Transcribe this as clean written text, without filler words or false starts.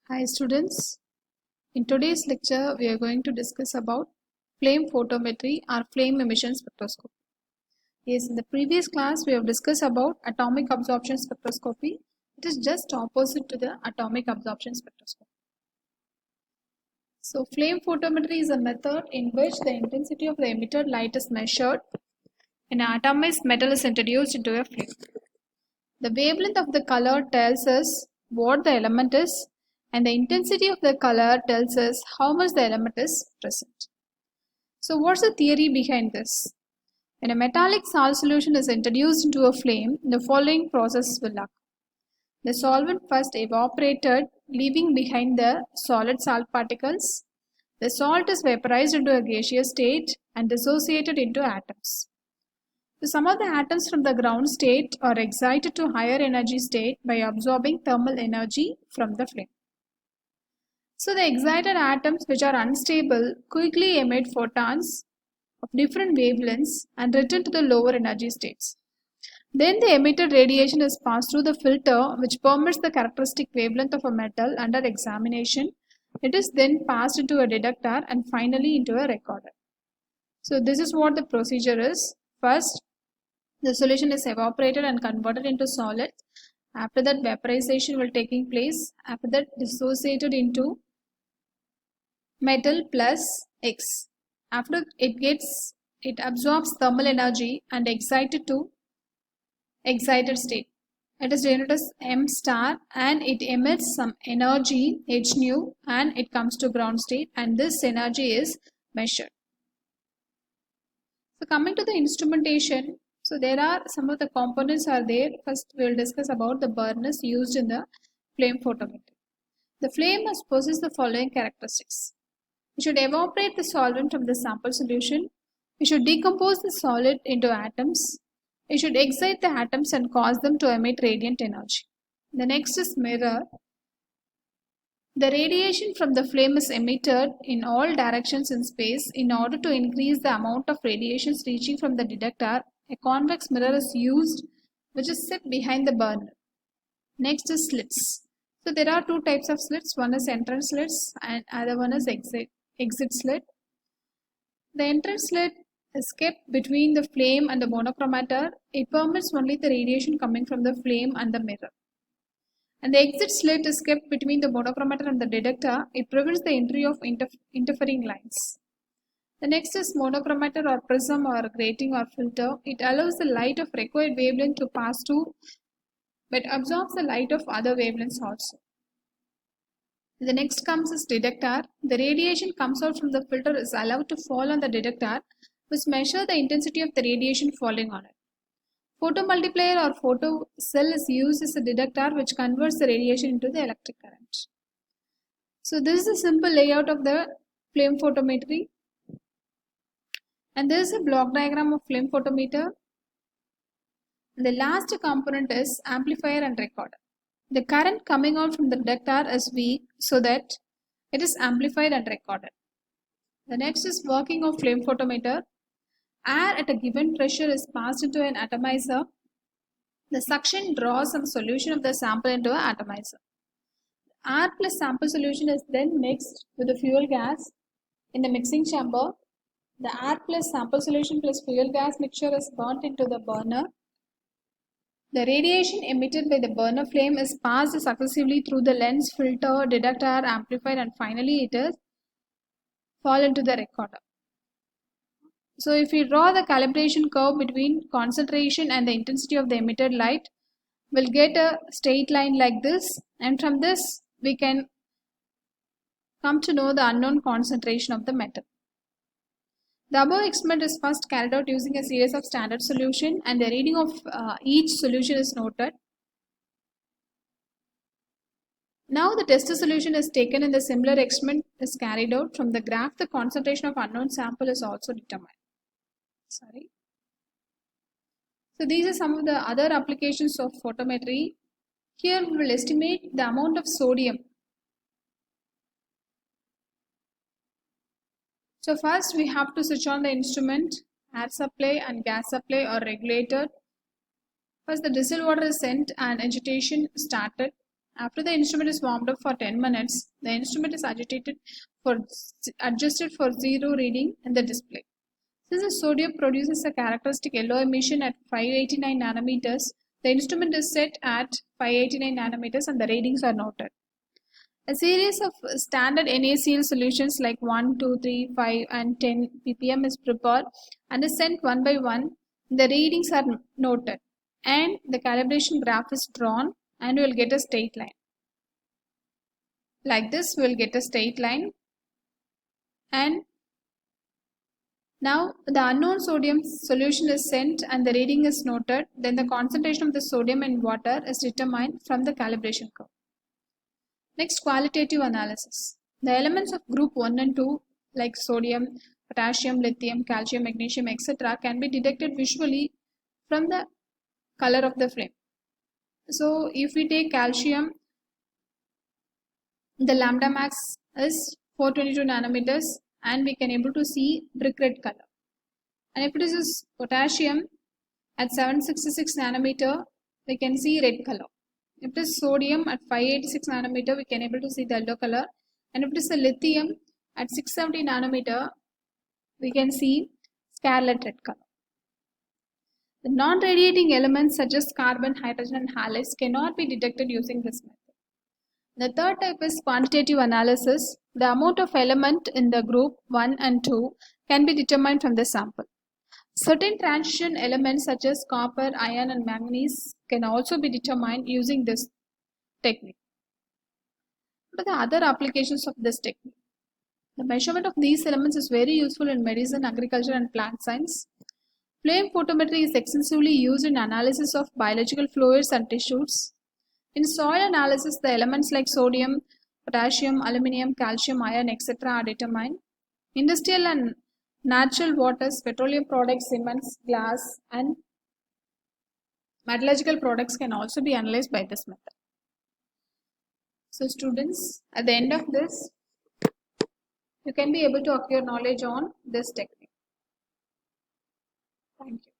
Hi students, in today's lecture we are going to discuss about flame photometry or flame emission spectroscopy. Yes, in the previous class we have discussed about atomic absorption spectroscopy. It is just opposite to the atomic absorption spectroscopy. So flame photometry is a method in which the intensity of the emitted light is measured and an atomized metal is introduced into a flame. The wavelength of the color tells us what the element is, and the intensity of the color tells us how much the element is present. So what's the theory behind this? When a metallic salt solution is introduced into a flame, the following process will occur. The solvent first evaporated, leaving behind the solid salt particles. The salt is vaporized into a gaseous state and dissociated into atoms. So some of the atoms from the ground state are excited to higher energy state by absorbing thermal energy from the flame. So the excited atoms which are unstable quickly emit photons of different wavelengths and return to the lower energy states. Then the emitted radiation is passed through the filter which permits the characteristic wavelength of a metal under examination. It is then passed into a detector and finally into a recorder. So this is what the procedure is. First, the solution is evaporated and converted into solid. After that, vaporization will taking place. After that, dissociated into metal plus X. After it absorbs thermal energy and excited to excited state. It is denoted as M star and it emits some energy H nu and it comes to ground state and this energy is measured. So coming to the instrumentation, so there are some of the components are there. First we will discuss about the burners used in the flame photometer. The flame must possess the following characteristics. We should evaporate the solvent from the sample solution. We should decompose the solid into atoms. We should excite the atoms and cause them to emit radiant energy. The next is mirror. The radiation from the flame is emitted in all directions in space. In order to increase the amount of radiations reaching from the detector, a convex mirror is used which is set behind the burner. Next is slits. So there are two types of slits. One is entrance slits and other one is exit slit. The entrance slit is kept between the flame and the monochromator. It permits only the radiation coming from the flame and the mirror. And the exit slit is kept between the monochromator and the detector. It prevents the entry of interfering lines. The next is monochromator or prism or grating or filter. It allows the light of required wavelength to pass through but absorbs the light of other wavelengths also. The next comes is detector. The radiation comes out from the filter is allowed to fall on the detector which measure the intensity of the radiation falling on it. Photomultiplier or photo cell is used as a detector which converts the radiation into the electric current. So this is a simple layout of the flame photometry. And this is a block diagram of flame photometer. And the last component is amplifier and recorder. The current coming out from the detector is weak so that it is amplified and recorded. The next is working of flame photometer. Air at a given pressure is passed into an atomizer. The suction draws some solution of the sample into an atomizer. Air plus sample solution is then mixed with the fuel gas in the mixing chamber. The air plus sample solution plus fuel gas mixture is burnt into the burner. The radiation emitted by the burner flame is passed successively through the lens, filter, detector, amplifier and finally it is fall into the recorder. So if we draw the calibration curve between concentration and the intensity of the emitted light, we'll get a straight line like this and from this we can come to know the unknown concentration of the metal. The above experiment is first carried out using a series of standard solution and the reading of each solution is noted. Now the test solution is taken and the similar experiment is carried out. From the graph, the concentration of unknown sample is also determined. So these are some of the other applications of photometry. Here we will estimate the amount of sodium. So first we have to switch on the instrument. Air supply and gas supply are regulated. First the distilled water is sent and agitation started After the instrument is warmed up for 10 minutes, the instrument is adjusted for zero reading in the display. Since the sodium produces a characteristic yellow emission at 589 nanometers, the instrument is set at 589 nanometers and the readings are noted. A series of standard NaCl solutions like 1, 2, 3, 5 and 10 ppm is prepared and is sent one by one. The readings are noted and the calibration graph is drawn and we will get a straight line. Like this we will get a straight line, and now the unknown sodium solution is sent and the reading is noted. Then the concentration of the sodium in water is determined from the calibration curve. Next, qualitative analysis. The elements of group 1 and 2 like sodium, potassium, lithium, calcium, magnesium, etc. can be detected visually from the color of the flame. So if we take calcium, the lambda max is 422 nanometers and we can able to see brick red color. And if it is potassium at 766 nanometer, we can see red color. If it is sodium at 586 nanometer, we can able to see the yellow color. And if it is a lithium at 670 nanometer, we can see scarlet red color. The non-radiating elements such as carbon, hydrogen and halides cannot be detected using this method. The third type is quantitative analysis. The amount of element in the group 1 and 2 can be determined from the sample. Certain transition elements such as copper, iron and manganese can also be determined using this technique. What are the other applications of this technique? The measurement of these elements is very useful in medicine, agriculture and plant science. Flame photometry is extensively used in analysis of biological fluids and tissues. In soil analysis, the elements like sodium, potassium, aluminum, calcium, iron, etc. are determined. Industrial and natural waters, petroleum products, cements, glass, and metallurgical products can also be analyzed by this method. So students, at the end of this, you can be able to acquire knowledge on this technique. Thank you.